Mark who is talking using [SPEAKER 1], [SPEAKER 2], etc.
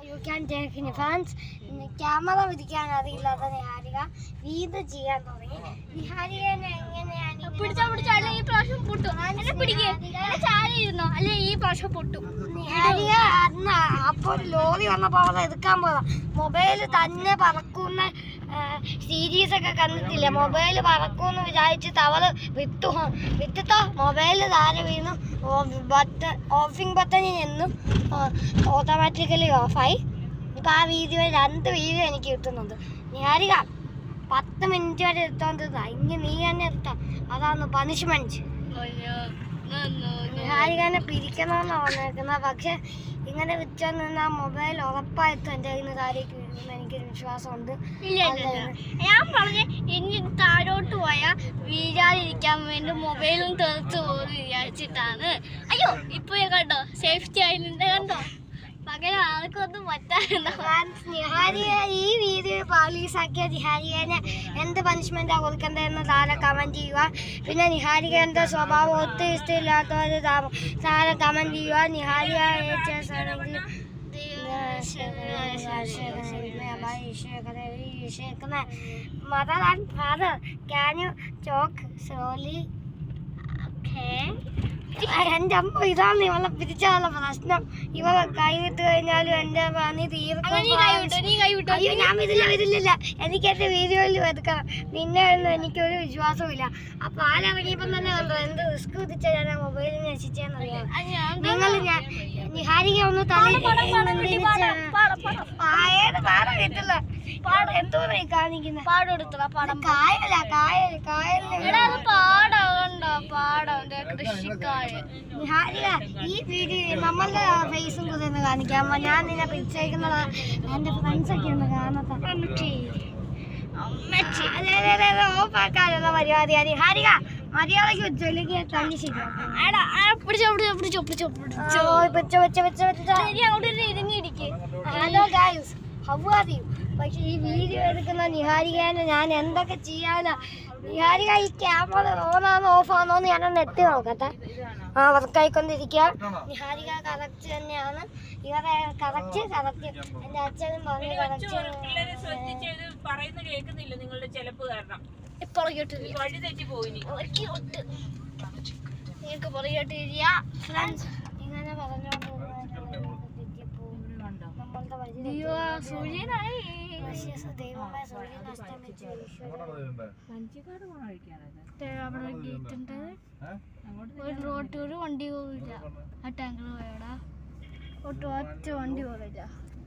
[SPEAKER 1] You can take in fans. Camera പിടിക്കാൻ അറിയില്ലാത്ത നിഹാരിക വീട് ചെയ്യാൻ തുടങ്ങി. നിഹാരികനെ എങ്ങനെയാണ്
[SPEAKER 2] പിടിച്ചാൽ ഈ പ്രാവശ്യം പൊട്ടും. അല്ലെ ഈ പ്രാവശ്യം പൊട്ടും.
[SPEAKER 1] നിഹാരിക അന്ന് അപ്പോൾ ഒരു ലോറി വന്നപ്പോൾ അവളെ എടുക്കാൻ പോയതാ. മൊബൈൽ തന്നെ പറക്കുന്ന സീരീസ് ഒക്കെ കണ്ടിട്ടില്ല. മൊബൈൽ പറക്കുമെന്ന് വിചാരിച്ചിട്ട് അവള് വിട്ടിട്ടോ മൊബൈൽ താഴെ വീണു. ഓഫിംഗ് ബട്ടണിൽ നിന്നും ഓട്ടോമാറ്റിക്കലി ഓഫായി. ഇപ്പം ആ വീഡിയോ 2 വീഡിയോ എനിക്ക് കിട്ടുന്നുണ്ട്. നിഹാരിക 10 മിനിറ്റ് വരെ എടുത്തോണ്ടിരുന്ന ഇനി നീ തന്നെ എടുത്ത അതാണ് പണിഷ്മെന്റ്. നിഹാരികനെ പിരിക്കണമെന്നാണ് വന്നേക്കുന്നത്. പക്ഷെ ഇങ്ങനെ വിറ്റോണ്ട് നിന്ന മൊബൈൽ ഉറപ്പായിട്ടും എൻ്റെ കയ്യിൽ നിന്ന് താഴേക്ക് വീഴുമെന്ന് എനിക്കൊരു വിശ്വാസമുണ്ട്.
[SPEAKER 2] ഞാൻ പറഞ്ഞ ഇനി താഴോട്ട് പോയാൽ വീഴാതിരിക്കാൻ വേണ്ടി മൊബൈലും തെറിച്ചു പോകുന്നു വിചാരിച്ചിട്ടാണ്. അയ്യോ ഇപ്പൊ കണ്ടോ സേഫ്റ്റി ആയിട്ട് കണ്ടോ. പകരം ആർക്കൊന്നും പറ്റാറുണ്ടോ.
[SPEAKER 1] നിഹാരിക ഈ വീഡിയോ പാലീസാക്കിയ നിഹാരികനെ എന്ത് പണിഷ്മെന്റാണ് കൊടുക്കേണ്ടതെന്ന് താഴെ കമന്റ് ചെയ്യുക. പിന്നെ നിഹാരികന്റെ സ്വഭാവം ഒത്തിരി ഇഷ്ടമില്ലാത്തവർ താഴെ കമന്റ് ചെയ്യുക. Niharika Mother and father, can you talk slowly? Okay. എൻ്റെ അമ്മ ഇതാണ് ഇവളെ പിരിച്ചാലുള്ള പ്രശ്നം. ഇവളെ കൈവിട്ട് കഴിഞ്ഞാലും എൻ്റെ പണി തീർക്കും. അയ്യോ ഞാൻ ഇതില്ല എനിക്ക് എൻ്റെ വീഡിയോയിൽ എടുക്കണം. നിന്നെ ഒന്നും എനിക്കൊരു വിശ്വാസമില്ല. ആ പാലിറങ്ങിയപ്പം തന്നെ കണ്ടോ എന്ത് റിസ്ക് വിധിച്ചാൽ ഞാൻ ആ മൊബൈലിൽ നശിച്ചെന്നറിയാം. നിങ്ങൾ നിഹാരിക ഒന്ന് ഏത് പാടം കിട്ടില്ല. എന്തോ കാണിക്കുന്ന നിഹാരിക ഈ വീഡിയോ നമ്മളുടെ ഫേസും കൂടെ ഒന്ന് കാണിക്കാമോ? ഞാൻ നിന്നെ പിടിച്ചേക്കുന്നത് എൻ്റെ ഫ്രണ്ട്സ് ഒക്കെ ഒന്ന് കാണത്ത. ഓഫാക്കാനുള്ള പരിപാടിയാണ്. നിഹാരിക മര്യാദക്ക് വെച്ചോ അല്ലെങ്കിൽ തല്ലി ശരിയാക്കും. Hello guys, how are you? പക്ഷെ ഈ വീഡിയോ എടുക്കുന്ന നിഹാരികനെ ഞാൻ എന്തൊക്കെ ചെയ്യാനാ? നിഹാരിക ഈ ക്യാമറ ഓണാണോ ഓഫാണോ എന്ന് ഞാനൊന്ന് എത്തി നോക്കട്ടെ. വർക്കായിക്കൊണ്ടിരിക്കുക. നിഹാരിക കറക്റ്റ് തന്നെയാണ്. ഇവരെ കറക്റ്റ് എൻ്റെ അച്ഛനും പറഞ്ഞു കറക്റ്റ്. ഇങ്ങനെ പറഞ്ഞോണ്ട് റോട്ടൂര് വണ്ടി പോവില്ല. ആ ടാങ്കർ പോയടാ ഒറ്റ വണ്ടി പോവില്ല.